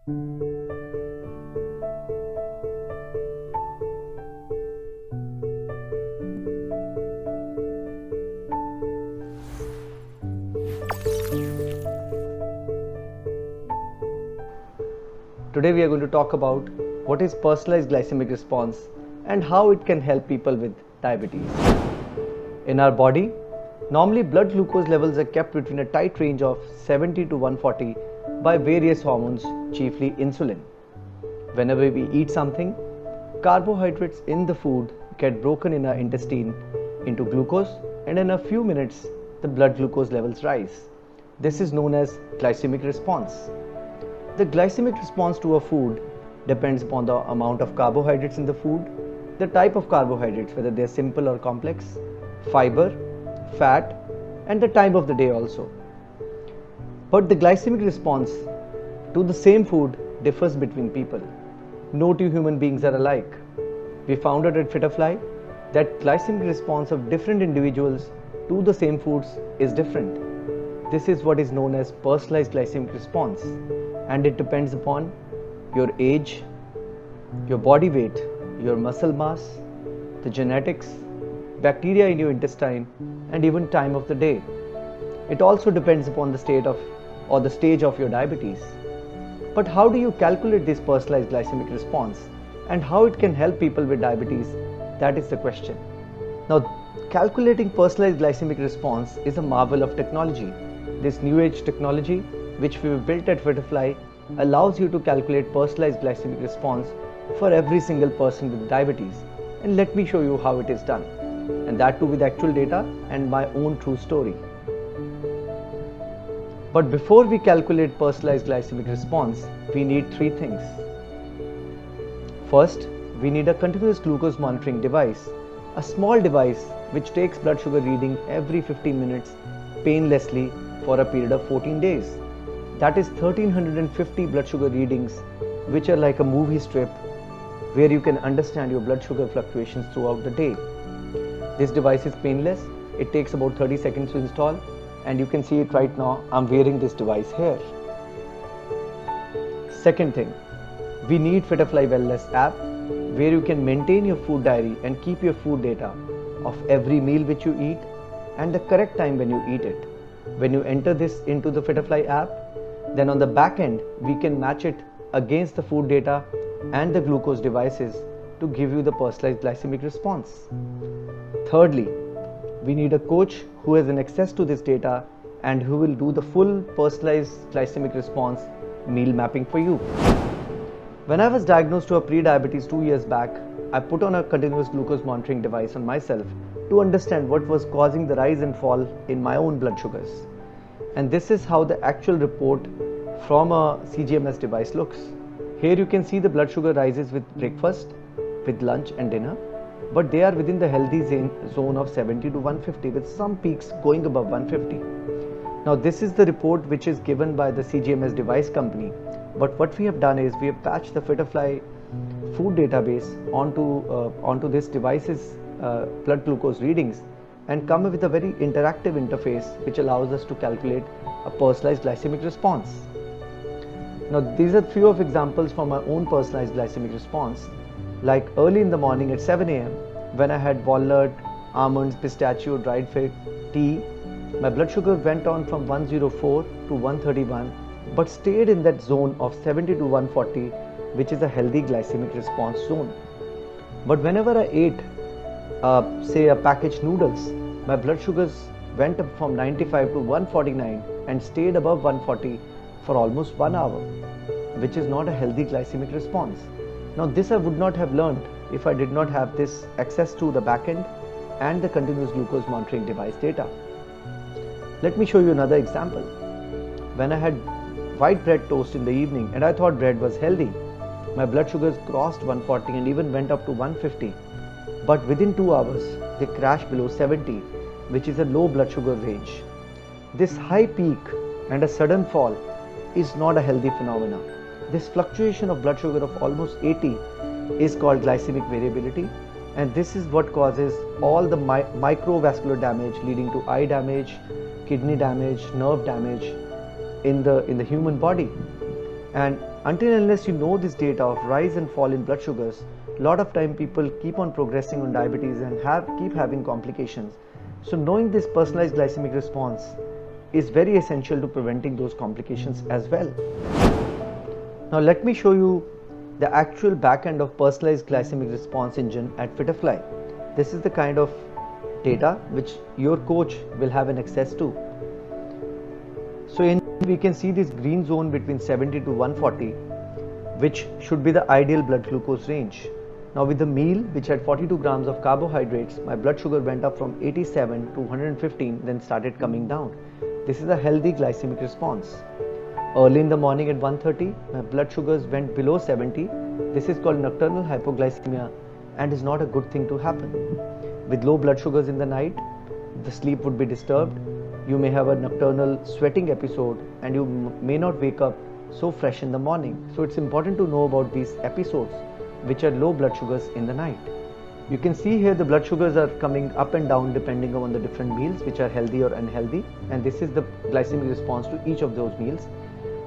Today we are going to talk about what is personalized glycemic response and how it can help people with diabetes. In our body, normally blood glucose levels are kept between a tight range of 70 to 140 by various hormones, chiefly insulin. Whenever we eat something, carbohydrates in the food get broken in our intestine into glucose, and in a few minutes the blood glucose levels rise. This is known as glycemic response. The glycemic response to a food depends upon the amount of carbohydrates in the food, the type of carbohydrates, whether they are simple or complex, fiber, fat, and the time of the day also. But the glycemic response to the same food differs between people. No two human beings are alike. We found out at Fitterfly that glycemic response of different individuals to the same foods is different. This is what is known as personalized glycemic response, and it depends upon your age, your body weight, your muscle mass, the genetics, bacteria in your intestine, and even time of the day. It also depends upon the state of or the stage of your diabetes. But how do you calculate this personalized glycemic response and how it can help people with diabetes? That is the question. Now, calculating personalized glycemic response is a marvel of technology. This new age technology, which we built at Fitterfly, allows you to calculate personalized glycemic response for every single person with diabetes. And let me show you how it is done, and that too with actual data and my own true story. But before we calculate personalized glycemic response, we need three things. First, we need a continuous glucose monitoring device, a small device which takes blood sugar reading every 15 minutes painlessly for a period of 14 days. That is 1350 blood sugar readings, which are like a movie strip where you can understand your blood sugar fluctuations throughout the day. This device is painless. It takes about 30 seconds to install, and you can see it right now. I'm wearing this device here. Second thing, we need Fitterfly Wellness app where you can maintain your food diary and keep your food data of every meal which you eat and the correct time when you eat it. When you enter this into the Fitterfly app, then on the back end we can match it against the food data and the glucose devices to give you the personalized glycemic response. Thirdly, we need a coach who has an access to this data and who will do the full personalized glycemic response meal mapping for you. When I was diagnosed to a pre-diabetes 2 years back, I put on a continuous glucose monitoring device on myself to understand what was causing the rise and fall in my own blood sugars. And this is how the actual report from a CGMS device looks. Here you can see the blood sugar rises with breakfast, with lunch and dinner, but they are within the healthy zone of 70 to 150 with some peaks going above 150. Now this is the report which is given by the CGMS device company, but what we have done is we have patched the Fitterfly food database onto this device's blood glucose readings and come up with a very interactive interface which allows us to calculate a personalized glycemic response. Now these are few of examples from my own personalized glycemic response. Like early in the morning at 7 AM when I had walnut, almonds, pistachio, dried fig, tea, my blood sugar went on from 104 to 131 but stayed in that zone of 70 to 140, which is a healthy glycemic response zone. But whenever I ate say a packaged noodles, my blood sugars went up from 95 to 149 and stayed above 140 for almost 1 hour, which is not a healthy glycemic response. Now this I would not have learned if I did not have this access to the backend and the continuous glucose monitoring device data. Let me show you another example. When I had white bread toast in the evening and I thought bread was healthy, my blood sugars crossed 140 and even went up to 150. But within 2 hours, they crashed below 70, which is a low blood sugar range. This high peak and a sudden fall is not a healthy phenomenon. This fluctuation of blood sugar of almost 80 is called glycemic variability, and this is what causes all the microvascular damage leading to eye damage, kidney damage, nerve damage in the human body. And Until unless you know this data of rise and fall in blood sugars, a lot of time people keep on progressing on diabetes and keep having complications. So knowing this personalized glycemic response is very essential to preventing those complications as well. Now let me show you the actual backend of personalized glycemic response engine at Fitterfly. This is the kind of data which your coach will have an access to. So we can see this green zone between 70 to 140, which should be the ideal blood glucose range. Now with the meal which had 42 grams of carbohydrates, my blood sugar went up from 87 to 115, then started coming down. This is a healthy glycemic response. Early in the morning at 1:30, my blood sugars went below 70. This is called nocturnal hypoglycemia and is not a good thing to happen. With low blood sugars in the night, the sleep would be disturbed. You may have a nocturnal sweating episode and you may not wake up so fresh in the morning. So it's important to know about these episodes which are low blood sugars in the night. You can see here the blood sugars are coming up and down depending on the different meals which are healthy or unhealthy, and this is the glycemic response to each of those meals.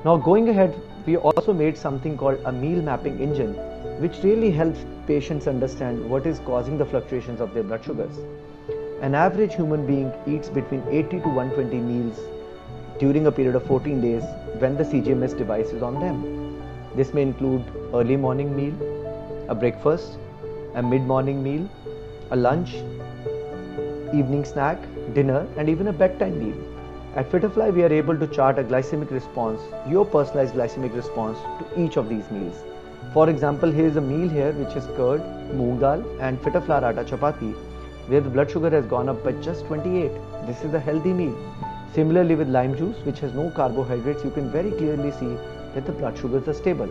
Now going ahead, we also made something called a meal mapping engine, which really helps patients understand what is causing the fluctuations of their blood sugars. An average human being eats between 80 to 120 meals during a period of 14 days when the CGMS device is on them. This may include early morning meal, a breakfast, a mid-morning meal, a lunch, evening snack, dinner, and even a bedtime meal. At Fitterfly, we are able to chart a glycemic response, your personalized glycemic response to each of these meals. For example, here is a meal here which is curd, moong dal and Fitterfly atta chapati, where the blood sugar has gone up by just 28. This is a healthy meal. Similarly with lime juice, which has no carbohydrates, you can very clearly see that the blood sugars are stable.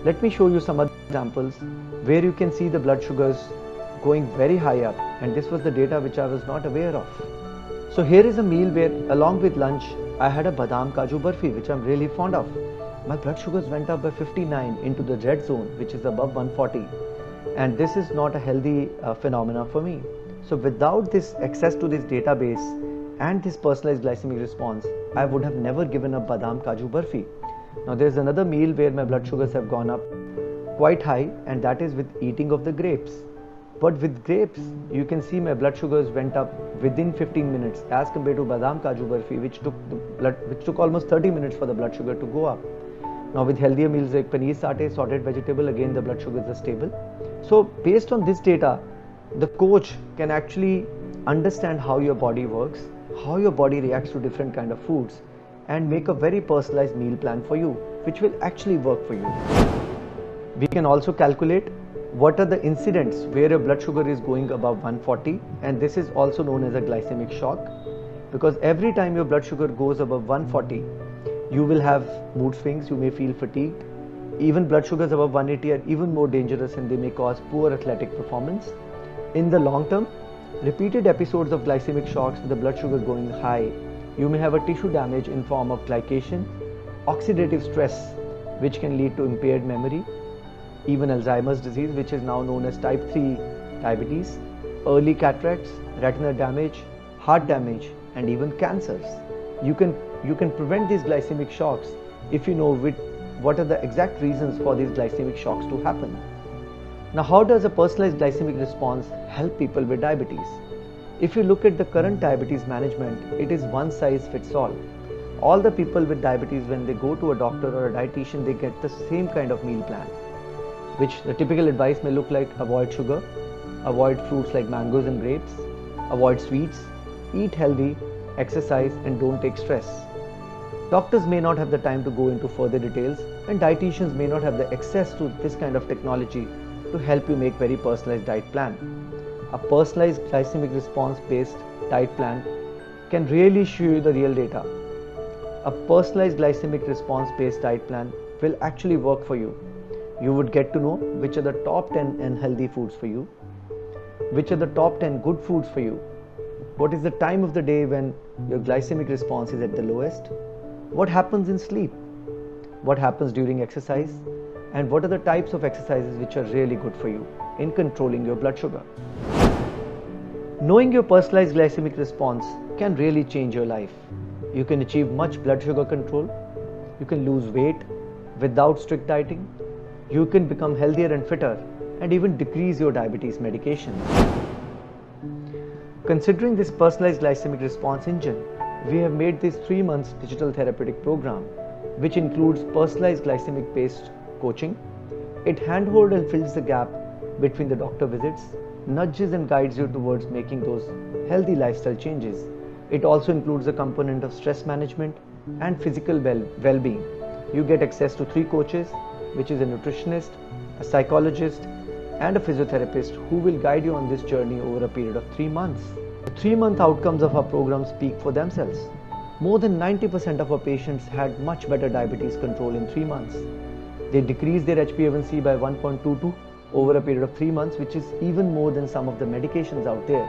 Let me show you some other examples where you can see the blood sugars going very high up, and this was the data which I was not aware of. So here is a meal where along with lunch I had a badam kaju barfi, which I'm really fond of. My blood sugars went up by 59 into the red zone, which is above 140, and this is not a healthy phenomena for me. So without this access to this database and this personalized glycemic response, I would have never given up badam kaju barfi. Now there's another meal where my blood sugars have gone up quite high, and that is with eating of the grapes. But with grapes, you can see my blood sugars went up within 15 minutes as compared to badam kaju barfi, which took almost 30 minutes for the blood sugar to go up. Now with healthier meals like paneer satay, sorted vegetable, again the blood sugars are stable. So based on this data, the coach can actually understand how your body works, how your body reacts to different kind of foods, and make a very personalized meal plan for you, which will actually work for you. We can also calculate what are the incidents where your blood sugar is going above 140, and this is also known as a glycemic shock, because every time your blood sugar goes above 140, you will have mood swings, you may feel fatigued. Even blood sugars above 180 are even more dangerous, and they may cause poor athletic performance. In the long term, repeated episodes of glycemic shocks with the blood sugar going high, you may have a tissue damage in form of glycation, oxidative stress, which can lead to impaired memory, even Alzheimer's disease, which is now known as type 3 diabetes, early cataracts, retinal damage, heart damage, and even cancers. You can prevent these glycemic shocks if you know what are the exact reasons for these glycemic shocks to happen. Now, how does a personalized glycemic response help people with diabetes? If you look at the current diabetes management, it is one size fits all. All the people with diabetes, when they go to a doctor or a dietitian, they get the same kind of meal plan, which the typical advice may look like: avoid sugar, avoid fruits like mangoes and grapes, avoid sweets, eat healthy, exercise, and don't take stress. Doctors may not have the time to go into further details, and dietitians may not have the access to this kind of technology to help you make very personalized diet plan. A personalized glycemic response based diet plan can really show you the real data. A personalized glycemic response based diet plan will actually work for you. You would get to know which are the top 10 unhealthy foods for you, which are the top 10 good foods for you, what is the time of the day when your glycemic response is at the lowest, what happens in sleep, what happens during exercise, and what are the types of exercises which are really good for you in controlling your blood sugar. Knowing your personalized glycemic response can really change your life. You can achieve much blood sugar control, you can lose weight, Without strict dieting, you can become healthier and fitter and even decrease your diabetes medication. Considering this personalized glycemic response engine, we have made this 3 months digital therapeutic program, which includes personalized glycemic based coaching. It handholds and fills the gap between the doctor visits, nudges and guides you towards making those healthy lifestyle changes. It also includes a component of stress management and physical well-being. You get access to 3 coaches, which is a nutritionist, a psychologist, and a physiotherapist who will guide you on this journey over a period of 3 months. The 3-month outcomes of our program speak for themselves. More than 90% of our patients had much better diabetes control in 3 months. They decreased their HbA1c by 1.22 over a period of 3 months, which is even more than some of the medications out there.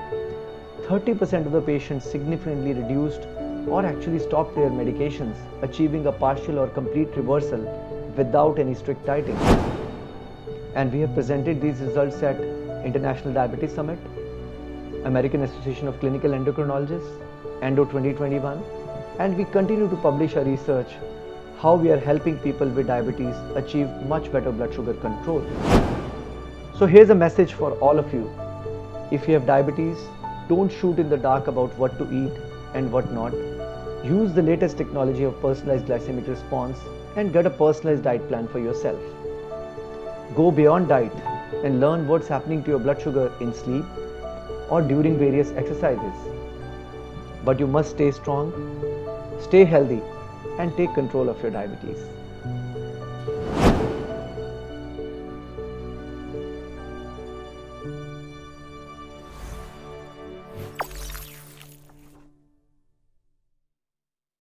30% of the patients significantly reduced or actually stopped their medications, achieving a partial or complete reversal without any strict dieting. And we have presented these results at International Diabetes Summit, American Association of Clinical Endocrinologists, Endo 2021, and we continue to publish our research how we are helping people with diabetes achieve much better blood sugar control. So here's a message for all of you. If you have diabetes, don't shoot in the dark about what to eat and what not. Use the latest technology of personalized glycemic response and get a personalized diet plan for yourself. Go beyond diet and learn what's happening to your blood sugar in sleep or during various exercises. But you must stay strong, stay healthy, and take control of your diabetes.